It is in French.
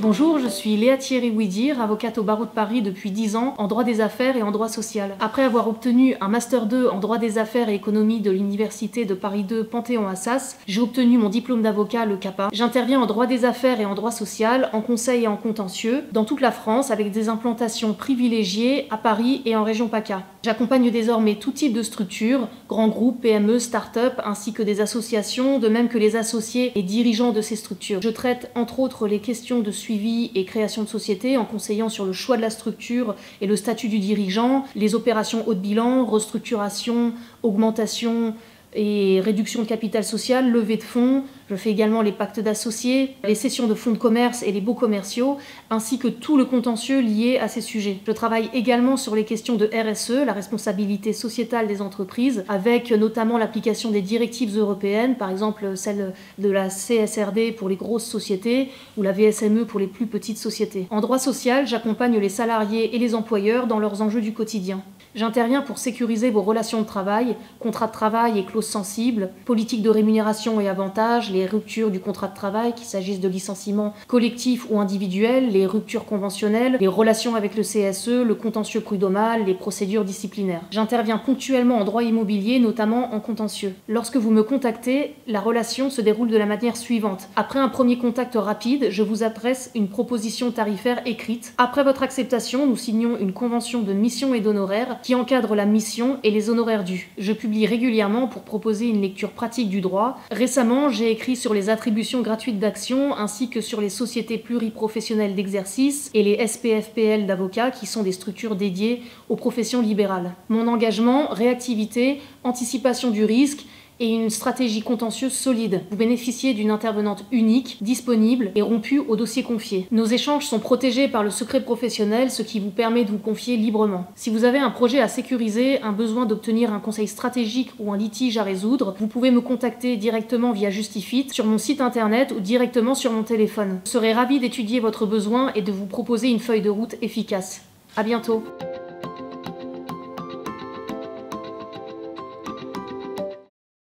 Bonjour, je suis Léa Thierry-Ouidir, avocate au barreau de Paris depuis 10 ans en droit des affaires et en droit social. Après avoir obtenu un Master 2 en droit des affaires et économie de l'Université de Paris 2 Panthéon-Assas, j'ai obtenu mon diplôme d'avocat, le CAPA. J'interviens en droit des affaires et en droit social, en conseil et en contentieux, dans toute la France avec des implantations privilégiées à Paris et en région PACA. J'accompagne désormais tout type de structures, grands groupes, PME, start-up, ainsi que des associations, de même que les associés et dirigeants de ces structures. Je traite entre autres les questions de suivi et création de société en conseillant sur le choix de la structure et le statut du dirigeant, les opérations haut de bilan, restructuration, augmentation et réduction de capital social, levée de fonds. Je fais également les pactes d'associés, les cessions de fonds de commerce et les baux commerciaux, ainsi que tout le contentieux lié à ces sujets. Je travaille également sur les questions de RSE, la responsabilité sociétale des entreprises, avec notamment l'application des directives européennes, par exemple celle de la CSRD pour les grosses sociétés ou la VSME pour les plus petites sociétés. En droit social, j'accompagne les salariés et les employeurs dans leurs enjeux du quotidien. J'interviens pour sécuriser vos relations de travail, contrats de travail et clauses sensibles, politique de rémunération et avantages, les ruptures du contrat de travail, qu'il s'agisse de licenciements collectifs ou individuels, les ruptures conventionnelles, les relations avec le CSE, le contentieux prud'homal, les procédures disciplinaires. J'interviens ponctuellement en droit immobilier, notamment en contentieux. Lorsque vous me contactez, la relation se déroule de la manière suivante. Après un premier contact rapide, je vous adresse une proposition tarifaire écrite. Après votre acceptation, nous signons une convention de mission et d'honoraires qui encadre la mission et les honoraires dus. Je publie régulièrement pour proposer une lecture pratique du droit. Récemment, j'ai écrit sur les attributions gratuites d'actions ainsi que sur les sociétés pluriprofessionnelles d'exercice et les SPFPL d'avocats qui sont des structures dédiées aux professions libérales. Mon engagement, réactivité, anticipation du risque et une stratégie contentieuse solide. Vous bénéficiez d'une intervenante unique, disponible et rompue au dossier confié. Nos échanges sont protégés par le secret professionnel, ce qui vous permet de vous confier librement. Si vous avez un projet à sécuriser, un besoin d'obtenir un conseil stratégique ou un litige à résoudre, vous pouvez me contacter directement via Justifit sur mon site internet ou directement sur mon téléphone. Je serai ravie d'étudier votre besoin et de vous proposer une feuille de route efficace. À bientôt.